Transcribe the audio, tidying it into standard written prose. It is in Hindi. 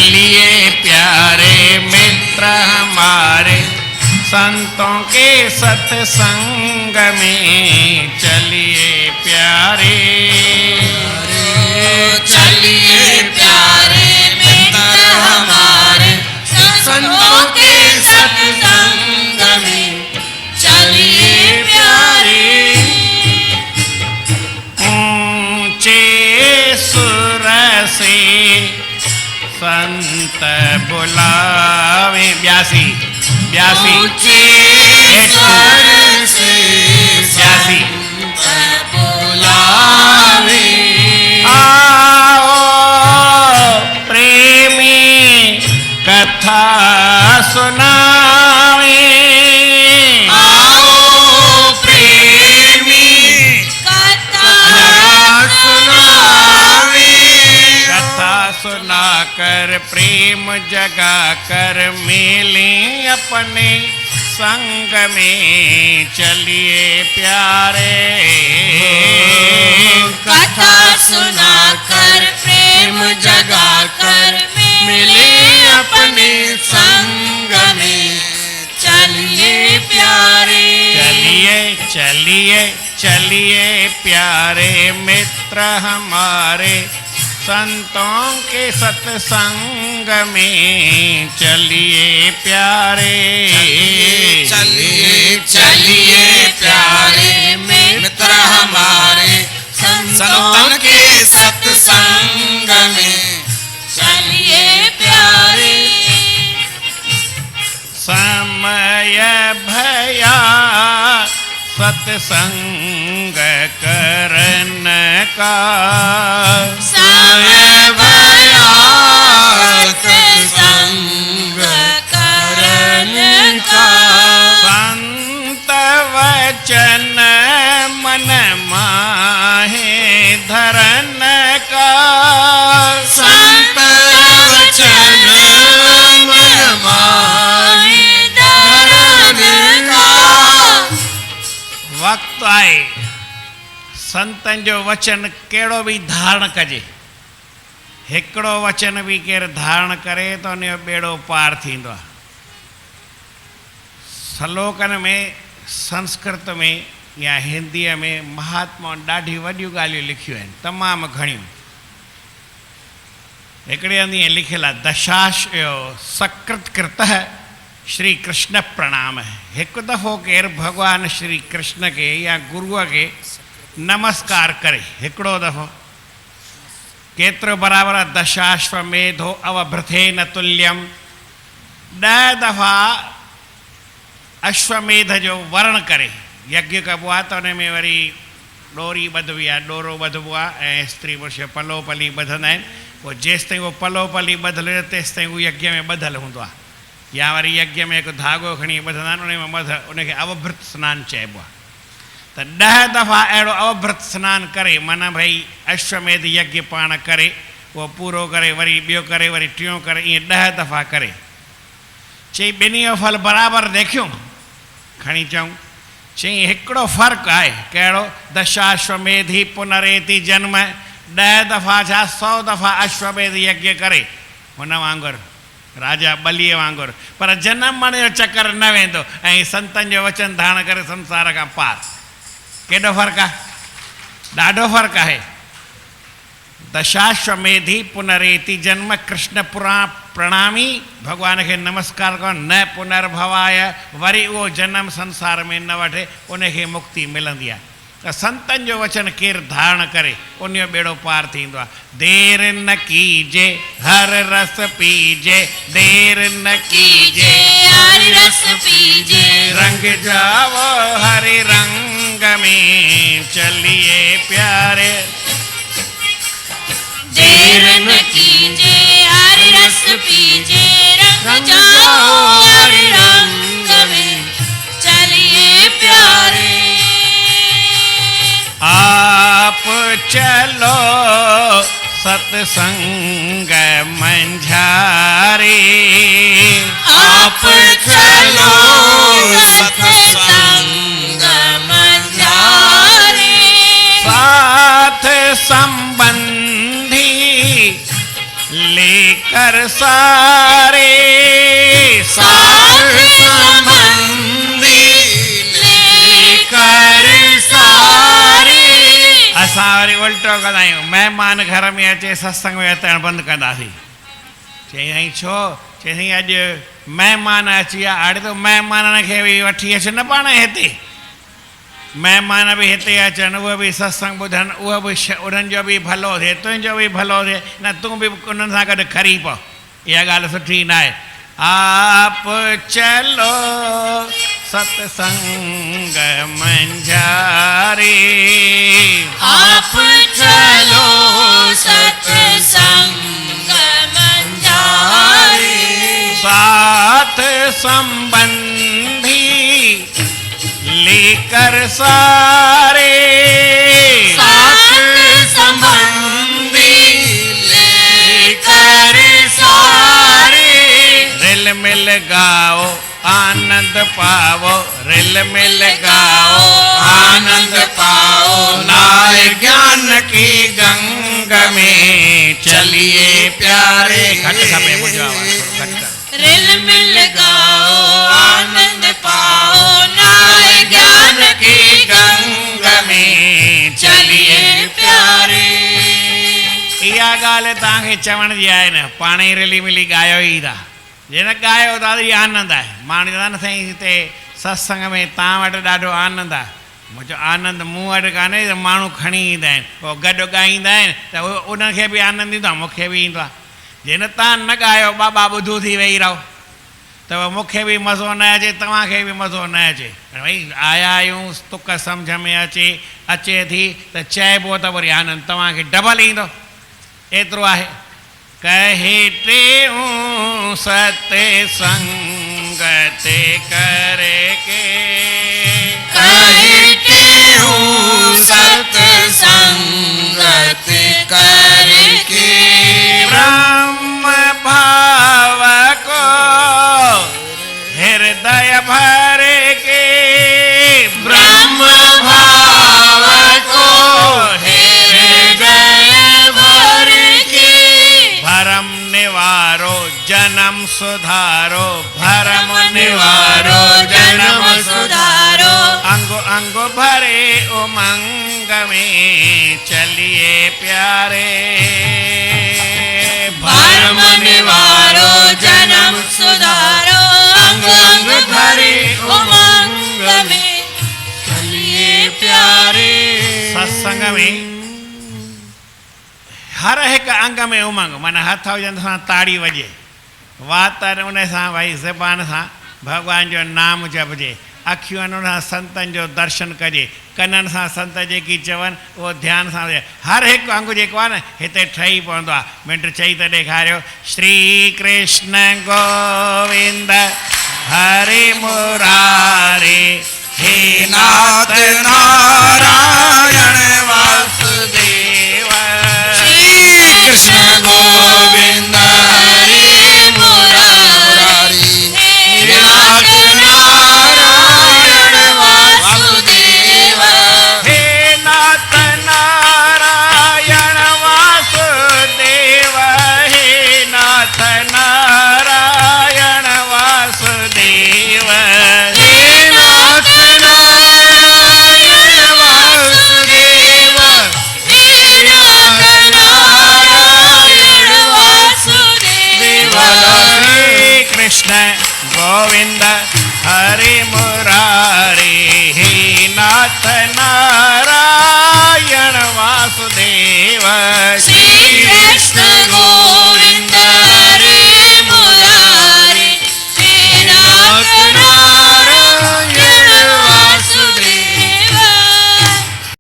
चलिए प्यारे मित्र हमारे संतों के सत्संग में, चलिए प्यारे, चलिए प्यारे मित्र हमारे संतों के सत्संग में, चलिए प्यारे। ऊंचे सुर से संत बुलावे, ब्यासी ब्यासी ऊंचे स्वर से ब्यासी संत बुलावे, आओ प्रेमी कथा सुनावे, आओ प्रेमी कथा सुनावे, कथा सुनाकर प्रेम जगा कर मिले अपने संग में, चलिए प्यारे। कथा सुनाकर प्रेम जगाकर मिले अपने संग में, चलिए प्यारे। चलिए चलिए चलिए प्यारे मित्र हमारे संतों के सत्संग में, चलिए प्यारे। चलिए चलिए प्यारे मित्र हमारे संतों के सत्संग में, चलिए प्यारे। समय भया सत्संग करन का, समय भया सत्संग करन का, संत वचन मन माहे धरन का, संत वचन मन माहे धरन का। वक्त आए संतन जो वचन केड़ो भी धारण कजे, हिकड़ो वचन भी केर धारण करे तो उन जो बेड़ो पार थींदो आहे। श्लोकन में संस्कृत में या हिंदीअ में महात्मा ॾाढी वॾियूं ॻाल्हियूं लिखियूं आहिनि, तमामु घणियूं। हिकिड़े हंधि ईअं लिखियलु आहे, दशाश्वयो सकृत कृतः श्री कृष्ण प्रणाम। हिकु दफ़ो केरु भॻवान श्री कृष्ण के या गुरूअ खे नमस्कार करे हिकिड़ो दफ़ो, केतिरो बराबरि आहे, दशाश्वमेधो अवभृथेन तुल्यम। 10 दफ़ा अश्वमेध जो वर्ण करे यज्ञ कबो आहे, त उन में वरी डोरी ॿधबी आहे, डोरो ॿधबो आहे ऐं स्त्री पुरुष पलो पली ॿधंदा आहिनि। पोइ जेसि ताईं उहो पलो पली ॿधल हुजे तेसि ताईं उहो यज्ञ में ॿधल हूंदो आहे, या वरी यज्ञ में हिकु धाॻो खणी ॿधंदा आहिनि, उन में उनखे अवभृत सनानु चइबो आहे। त 10 दफ़ा अहिड़ो अवभृत सनानु करे, माना भई अश्वमेध यज्ञ पाण करे उहो पूरो करे, वरी ॿियो करे, वरी टियों करे, ईअं 10 दफ़ा करे। चई ॿिन्ही जो फल बराबरि देखियूं, खणी चऊं। चई हिकिड़ो फ़र्क़ु आहे, कहिड़ो? दशाश्वमेधी पुनरेति जन्म। 10 दफ़ा छा 100 दफ़ा अश्वमेध यज्ञ करे, हुन वांगुरु राजा बलीअ वांगुरु, पर जनम मरण जो चकर न वेंदो ऐं संतनि जो वचन धारण करे संसार खां पार। केॾो फ़र्क़ु आहे? ॾाढो फ़र्क़ु आहे। दशाश्वमेधी पुनरेति जन्म, कृष्ण प्रणामी, भगवान खे नमस्कार करो, न पुनर्भवाय, वरी उहो जनम संसार में न वठे, उनखे मुक्ति मिलंदी आहे। त संतनि जो वचन केरु धारण करे उन जो बेड़ो पार थींदो आहे। देर न कीजे हर रस पीजे, देर न कीजे हर रस पीजे, रंग जाओ हरे रंग में, चलिए प्यारे। देर न कीजे हर रस पीजे, रंग जाओ हर रंग में, चलिए प्यारे। आप चलो सत्संग मंझारे, आप चलो सत्संग मंझारे, साथ संबंधी लेकर सारे साथ संबंधी लेकर सारे। असां वरी उल्टो कंदा आहियूं, महिमान घर में अचे सत्संग में अचणु बंदि कंदासीं। चई छो? चई अॼु महिमान अची विया, हाणे त महिमाननि खे बि वठी अच न पाण हिते, महिमान बि हिते अचनि, उहे बि सत्संग ॿुधनि, उहो बि उन्हनि जो बि भलो थिए, तुंहिंजो बि भलो थिए, न तूं बि उन्हनि सां गॾु खरी पओ। इहा ॻाल्हि सुठी न आहे। आप चलो सत्संग मंझारे, आप चलो सत्संग मंझारे। साथ संबंधी लेकर सारे, साथ संबंधी लेकर सारे। रिल मिल गाओ आनंद पाओ, रिल मिल गाओ आनंद पाओ। नाय ज्ञान की गंग में चलिए प्यारे। घट खपे मुंहिंजो आवाज़ थोरो घटि कर। रिल मिल गाओ आनंद पाओ, नाय ज्ञान की गंग में चलिए प्यारे। इहा ॻाल्हि तव्हांखे चवण जी आहे न, पाण ई रिली मिली ॻायो ई था। जे न ॻायो त इहो आनंद आहे। माण्हू चवंदा न साईं हिते सत्संग में तव्हां वटि ॾाढो आनंद आहे। मुंहिंजो आनंद मूं वटि कान्हे, त माण्हू खणी ईंदा आहिनि, पोइ गॾु ॻाईंदा आहिनि त उन्हनि खे बि आनंद ईंदो आहे, मूंखे बि ईंदो आहे। जे न तव्हां न ॻायो, बाबा ॿुधू थी वेही रहो, त मूंखे बि मज़ो न अचे, तव्हांखे बि मज़ो न अचे। भई आया आहियूं, तुक सम्झ में अचे थी त चइबो त वरी आनंद तव्हांखे डबल ईंदो। एतिरो आहे। कहे टेऊं सत्संगत करके, कहे टेऊं सत्संगत करके। ब्रह्म भाव को हृदय भर के, ब्रह्म भाव को हृदय भर के। भरम निवारो जन्म सुधारो, भरम निवारो जन्म सुधारो। अंग अंग भरे उमंग में चलिए प्यारे। भरम निवारो जन्म सुधारो, अंग अंग भरे उमंग में चलिए प्यारे। सत्संग में हर हिकु अंग में उमंग, माना हथ हुजनि सां ताड़ी वॼे, वात उन सां भई ज़बान सां भॻवान जो नाम जपजे, अखियुनि उन सां संतनि जो दर्शन कजे, कननि सां संत जेकी चवनि उहो ध्यान सां हुजे। हर हिकु अंग जेको आहे न हिते ठही पवंदो आहे। मिंट चई त ॾेखारियो। श्री कृष्ण गोविंद हरे मुरारे, हे नाथ नारायण वासुदेव। कृष्ण गोविंद हरे मुरारी, हे नाथ नारायण वासुदेव। हे नाथ नारायण वासुदेव, हे नाथ नारायण वासुदेव। हे नाथ नारायण वासुदेव, हे नाथ नारायण वासुदेव। श्री कृष्ण गोविंद हरे मुरारे,